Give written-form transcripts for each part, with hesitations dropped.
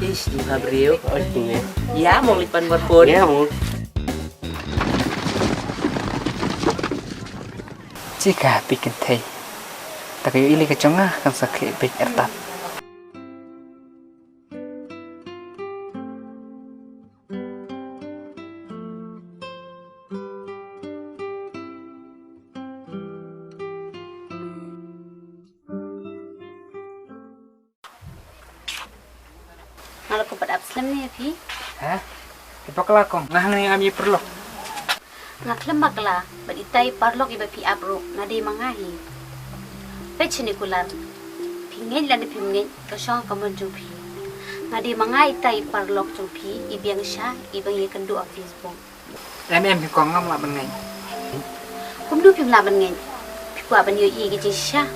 Is di Fabrio, ya mau lipan berpun. Ya mau. Jika bikin teh, tapi ini kecengah kan sakit baik ertat. Kalau kau pada abslam ni api, Hah? Ipak lakong, ngahang ni kami perlu. ngaklam makla, baditai parlok iba pi abro, nadi mangahi. Pecini kular, pingin lani pingin, kasong kamu jupi. Nadi mangai tai parlok jupi, ibiang syah, ibang ye kendu a Facebook. Em kong ngam lah bengai. Kumdu pim laban ngin, pikwa ban yo i giji syah.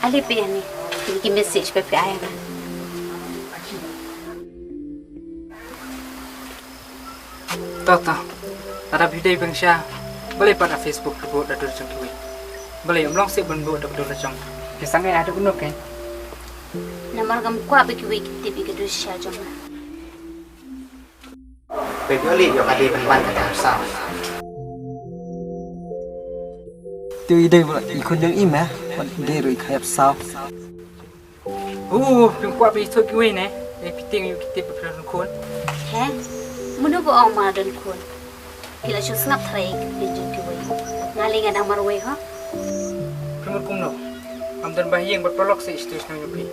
Ali pi ani, iki message pe pi ayana. Tahu, ada video bangsa, boleh pada Facebook tu dah dulu cengkui. Boleh omlong sih benbu dah dulu ceng. Kisahnya ada unuk kan? Namar gam kwa biki wiki tibi gedu syah jomah. Baby oli yo kadi penpan ka sao. Tiêu y đây bọn con những im á, bọn ghê rồi khai sao? Pengkuat bi tu kue ne, piting you kita berperan kun. Heh, munu bo ang mga dan kun. Kila siya snap tray, bijin kiway. Ngalingan ang marway ha? Primur kumno, amdan bahiyang berprolog sa istus ng yupi.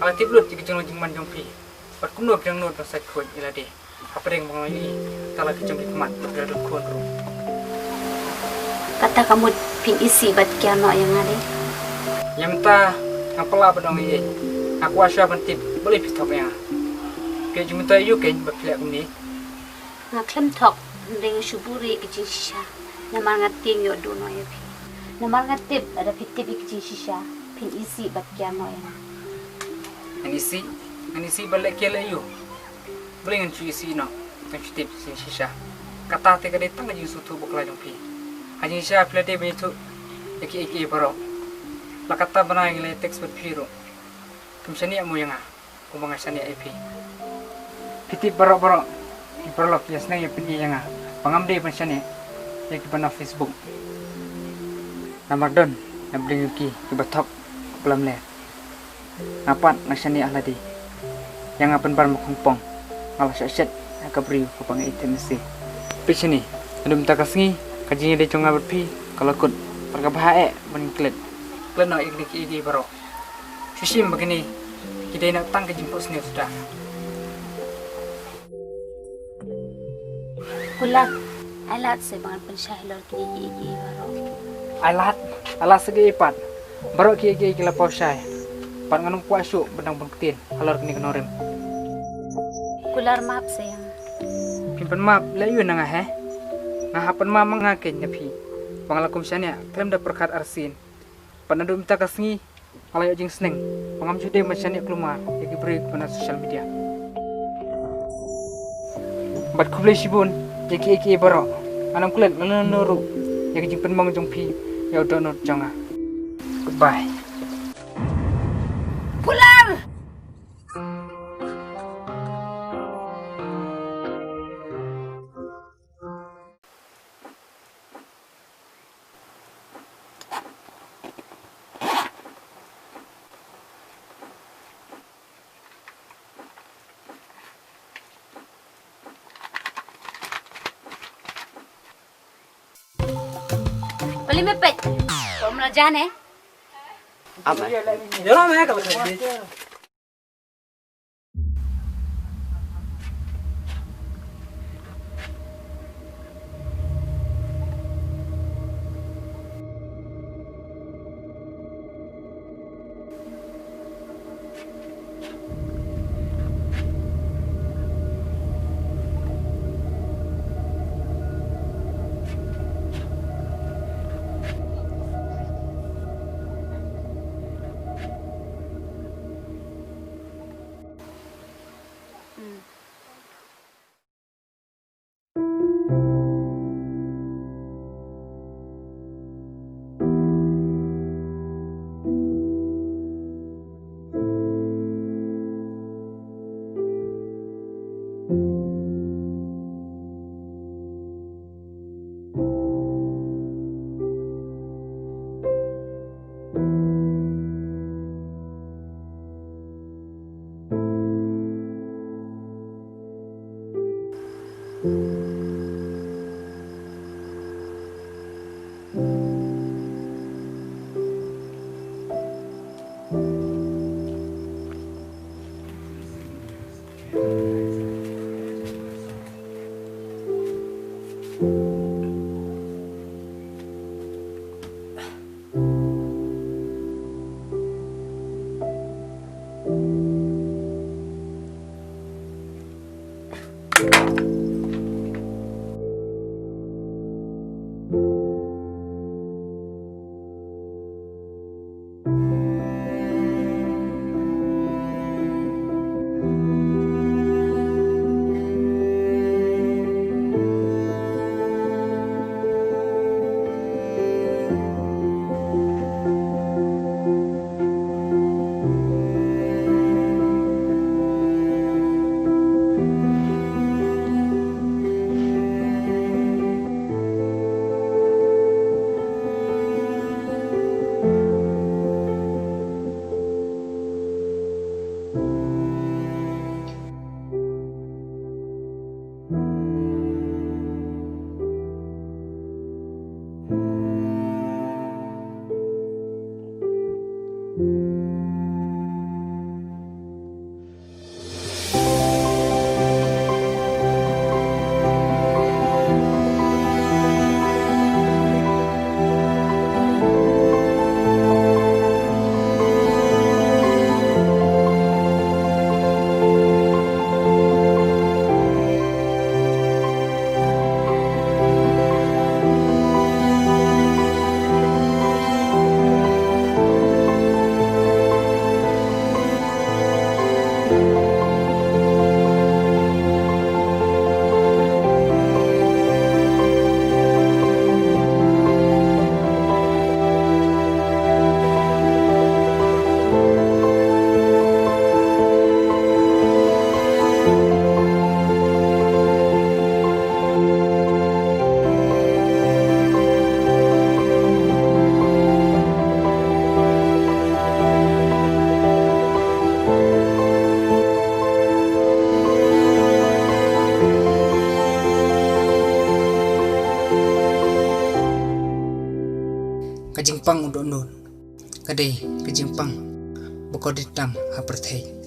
Ang tiblut jika jeng jengman jengpi. Bat kumno jeng not pasat kun ilade. Apa yang mengalami tala kejam hikmat berperan kun ru. Kata kamu pin isi bat kiano yang ada. Yang mentah ngapala bedong iye. Aku asya bentip boleh pitok ya. Kaya jumunta yu ken berpilak kumni. Ngaklem tok, dengan syuburi kecil sisa. Namar ngating yo dono ya pi. Namar ngatip ada pitip kecil sisa. Pin isi bat kiano yang. Anisi balik kela yu. Boleh ngan isi no. Ngan pitip sin sisa. Kata te kade tang yu sutu bukla jongpi. Hanya sisa pilade begitu. Eki baro. Lakata bana ngile teks berpiro. Kumsani amu yang kumang sani IP. Pitip baro. Iperlok yasna ya pini yang pangamde pensani ya kipana Facebook. Namar don nabling yuki kibatok pelam le. Ngapat nasani ahladi. Yang apan bar makungpong. Ngalah syet akabriu kupang itu mesti. Pisini adum takasngi kajinya de conga berpi kalau kut perkabahae meniklet. Kleno iki baro. Sisim begini kita nak tang ke jemput sini sudah. Kulat, alat sebangan pensyahilor kini iki baro. Alat segi ipat. Baru ki kila pausai. Pat nganung puasu benang bengketin halor kini kenorim. Kular maaf sayang. Pimpan maaf layu nanga he. Ngahapan ma mengaken nyapi. Pangalakum syania klaim da perkat arsin. Panadu minta kasngi alayo jing seneng. Pangam jude masyania keluar yaki beri kepada sosial media. Bat kublai sibun yaki baro. Anam kulit nuru yaki jing penmong jongpi ya udah not jangan. Goodbye. Kular! Kali mepet. Kau melajar ne? Apa? Jangan main kalau sedih. Kajingpang untuk nun, kadai kajingpang, bukau ditam hapertai.